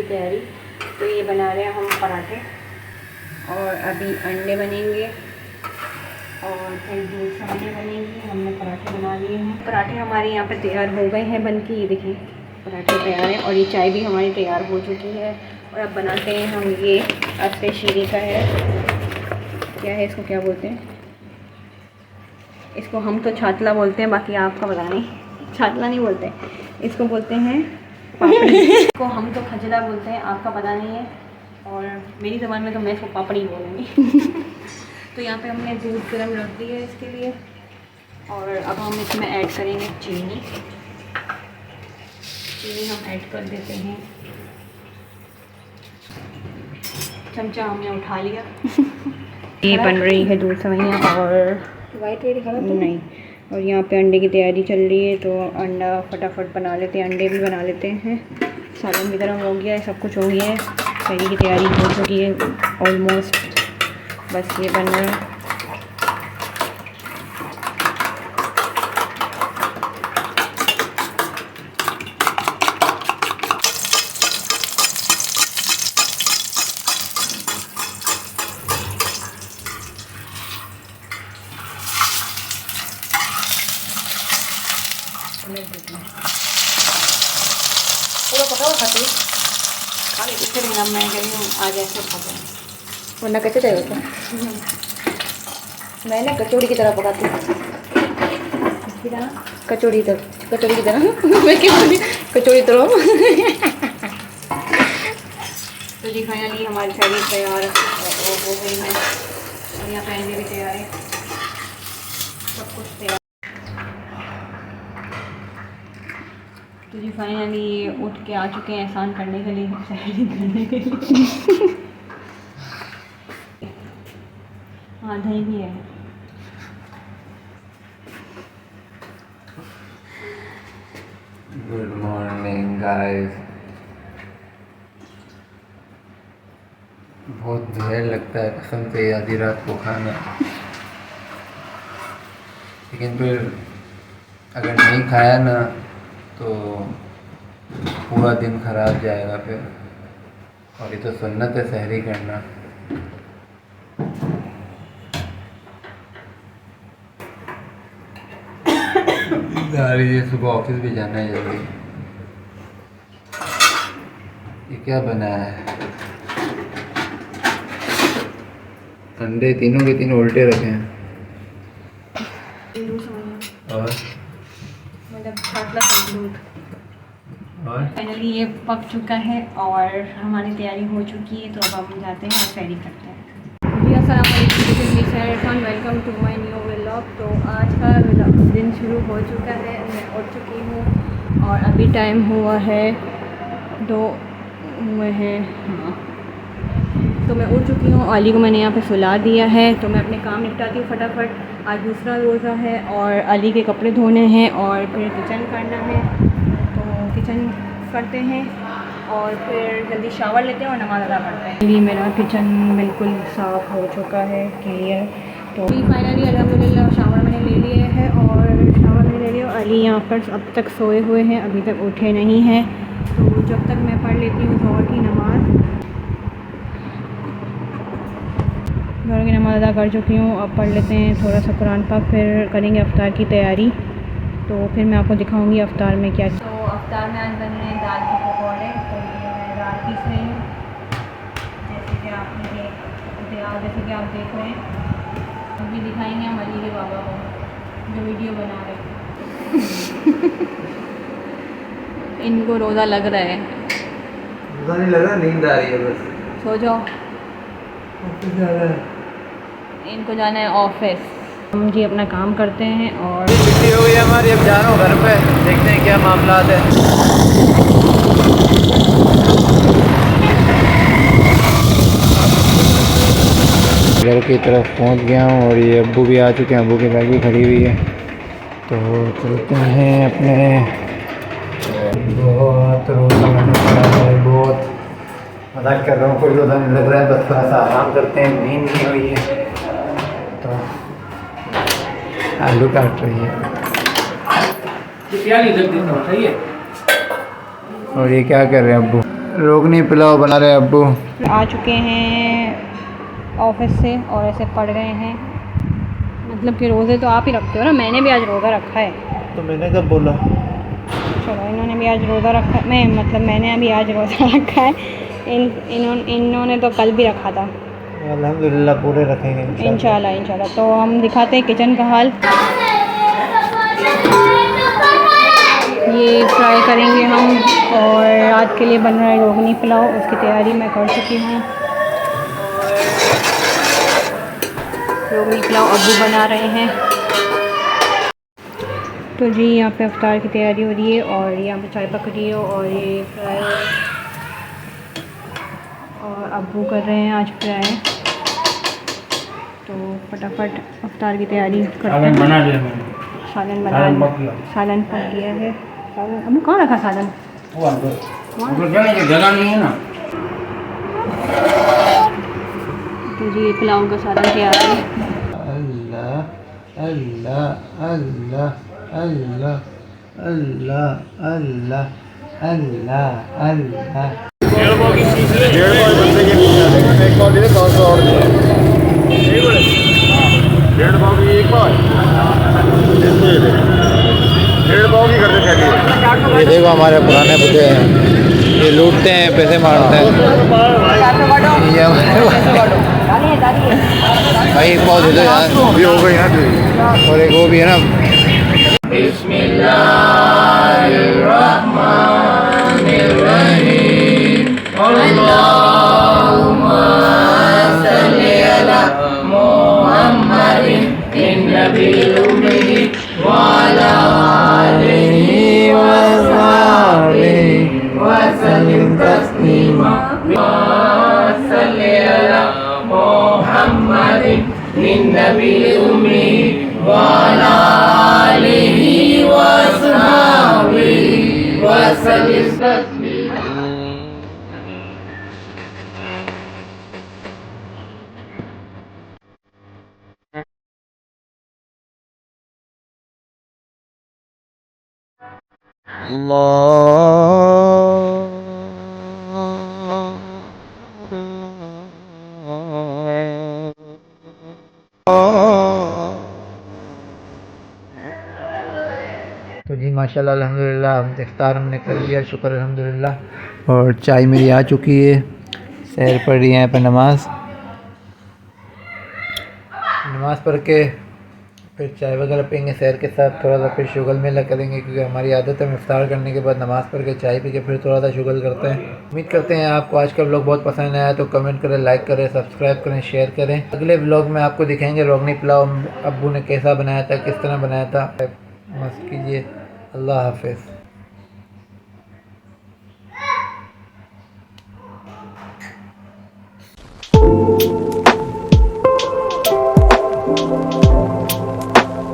तैयारी। तो ये बना रहे हैं हम पराठे और अभी अंडे बनेंगे और फिर दूध सब्ज़ी बनेंगी। हमने पराठे बना लिए हैं। पराठे हमारे यहाँ पे तैयार हो गए हैं बन के, ये देखिए पराठे तैयार हैं। और ये चाय भी हमारी तैयार हो चुकी है। और अब बनाते हैं हम ये अस्ते शीरी का है, क्या है इसको क्या बोलते हैं, इसको हम तो छातला बोलते हैं, बाकी आपका पता नहीं। छातला नहीं बोलते, इसको बोलते हैं पापड़ी। इसको हम तो खजला बोलते हैं, आपका पता नहीं है। और मेरी ज़बान में तो मैं इसको पापड़ी बोलूँगी। तो यहाँ पे हमने दूध गर्म रख दिया है इसके लिए। और अब हम इसमें ऐड करेंगे चीनी। चीनी हम ऐड कर देते हैं, चमचा हमने उठा लिया। ये बन रही है दूध सवैयाँ और वाइट नहीं। और यहाँ पे अंडे की तैयारी चल रही है, तो अंडा फटाफट बना लेते हैं, अंडे भी बना लेते हैं। सालन भी गर्म हो गया है, सब कुछ हो गया है, तैयारी की तैयारी हो चुकी है ऑलमोस्ट। बस ये बन रहा है। पूरा पका हुआ खाते खा ले इससे भी मैं कह रही हूँ आज ऐसे खाते हैं, वरना कैसे चाहिए होता। मैंने कचौड़ी की तरह पकाती हूँ, कचौड़ी की तरह मैं क्या बोली, कचौड़ी तरह। तो जी फाइनली हमारी सब्जी तैयार हो गई है। और यहाँ पे भी तैयार है, सब कुछ तैयार। तो जी फाइनली ये उठ के आ चुके हैं एहसान करने के लिए, सैरी करने के लिए। हाँ दही भी है। Good morning guys. बहुत देर लगता है कसम से आधी रात को खाना, लेकिन फिर अगर नहीं खाया ना तो पूरा दिन खराब जाएगा फिर। और ये तो सुन्नत है सहरी करना। ये सुबह ऑफिस भी जाना है जल्दी। ये क्या बना है, अंडे तीनों के तीनों उल्टे रखे हैं और फाइनली ये पक चुका है और हमारी तैयारी हो चुकी है। तो अब हम जाते हैं और सैरी करते हैं। जी अस्सलाम वालेकुम, welcome to my new vlog. तो आज का दिन शुरू हो चुका है, मैं उठ चुकी हूँ और अभी टाइम हुआ है 2 हुए हैं। हाँ तो मैं उठ चुकी हूँ। अली को मैंने यहाँ पे सुला दिया है, तो मैं अपने काम निपटाती हूँ फटाफट। आज दूसरा रोज़ा है और अली के कपड़े धोने हैं और फिर किचन करना है, तो किचन करते हैं और फिर जल्दी शावर लेते हैं और नमाज़ अदा करते हैं। ये मेरा किचन बिल्कुल साफ़ हो चुका है, क्लियर। तो फाइनली अल्हम्दुलिल्लाह शावर मैंने ले लिया है और शावर मैंने ले लिया। अली यहाँ पर अब तक सोए हुए हैं, अभी तक उठे नहीं हैं। तो जब तक मैं पढ़ लेती हूँ ज़ोहर की नमाज़, ज़ोहर की नमाज़ अदा कर चुकी हूँ। अब पढ़ लेते हैं थोड़ा सा कुरान पाक, फिर करेंगे अफ्तार की तैयारी। तो फिर मैं आपको दिखाऊंगी अफ्तार में क्या। तो अफ्तार में आज बन रहे हैं दाल के पकौड़े। तो ये मैं दाल पीस रही हूँ, जैसे कि आप देख रहे हैं। अभी दिखाएंगे हम अली के बाबा को जो वीडियो बना रहे हैं। इनको रोज़ा लग रहा है, रोज़ा नहीं लग रहा, नींद आ रही है बस। सो जाओ, ऑफिस जाना है, इनको जाना है ऑफिस। हम जी अपना काम करते हैं और छुट्टी हो गई हमारी। अब जा रहा हूँ घर पे, देखते हैं क्या मामला है। घर की तरफ पहुँच गया हूँ और ये अब्बू भी आ चुके हैं, अब्बू की बाइक भी खड़ी हुई है। तो चलते हैं अपने। बहुत रोज़ा मैंने पड़ा है, बहुत मजाक कर रहा हूँ, कोई रोज़ा नहीं लग रहा है, बस थोड़ा सा आराम करते हैं, नींद नहीं हुई है। तो आलू काट रही है और ये क्या कर रहे हैं अब्बू? रोगनी पुलाव बना रहे हैं अब्बू। आ चुके हैं ऑफिस से और ऐसे पड़ गए हैं। मतलब कि रोज़े तो आप ही रखते हो ना, मैंने भी आज रोज़ा रखा है। तो मैंने कब बोला? चलो, इन्होंने भी आज रोज़ा रखा है। मैंने अभी आज रोज़ा रखा है। इन्होंने तो कल भी रखा था। अल्हम्दुलिल्लाह पूरे रखेंगे इंशाल्लाह। तो हम दिखाते हैं किचन का हाल। ये फ्राई करेंगे हम और रात के लिए बन रहा है रोगनी पुलाव, उसकी तैयारी मैं कर चुकी हूँ। रोगनी पुलाव अब्बू बना रहे हैं। तो जी यहाँ पे अफ्तार की तैयारी हो रही है और यहाँ पे चाय पक रही है और ये फ्राई और अब्बू कर रहे हैं आज फ्राई। तो फटाफट अफ्तार की तैयारी करते हैं। सालन पक गया है। अब्बू कहाँ रखा सालन? जगह नहीं है ना। तो जी पुलाव का सालन तैयार है। अल्लाह अल्लाह अल्लाह अल्लाह अल्लाह अल्लाह अल्लाह अल्लाह। डेढ़ पाव बनते के एक पाव दे 100 और दे। डेढ़ पाव की एक पाव डेढ़ पाव की करते चलिए। ये देखो हमारे पुराने बुढ़े हैं, ये लूटते हैं, पैसे मारते हैं। ये भाई एक पाव दे दो यार, भी हो गई ना। और एक वो भी है ना। बिस्मिल्लाहिर्रहमानिर्रहीम। अल्लाहुम्मा सल्ली अला मुहम्मदिन नबिय्यिल उम्मी व अला आलिहि व सहाबिहि व सल्लिम तस्लीमा। सल्ली अला मुहम्मदिन नबिय्यिल उम्मी व अला आलिहि व सहाबिहि व सल्लिम तस्लीमा। तो जी माशाल्लाह अल्हम्दुलिल्लाह हम इफ्तार हमने कर लिया, शुक्र अल्हम्दुलिल्लाह। और चाय मेरी आ चुकी है, सैर पढ़ रही है यहाँ पर। नमाज़ पढ़ के फिर चाय वगैरह पियेंगे सैर के साथ। थोड़ा सा फिर शुगल मेला करेंगे क्योंकि हमारी आदत है इफ्तार करने के बाद नमाज़ पढ़ के चाय पी के फिर थोड़ा सा शुगल करते हैं। उम्मीद करते हैं आपको आज का व्लॉग बहुत पसंद आया। तो कमेंट करें, लाइक करें, सब्सक्राइब करें, शेयर करें। अगले व्लॉग में आपको दिखाएंगे रोगनी पुलाव अब्बू ने कैसा बनाया था, किस तरह बनाया था। मस्त कीजिए। अल्लाह हाफ़िज़।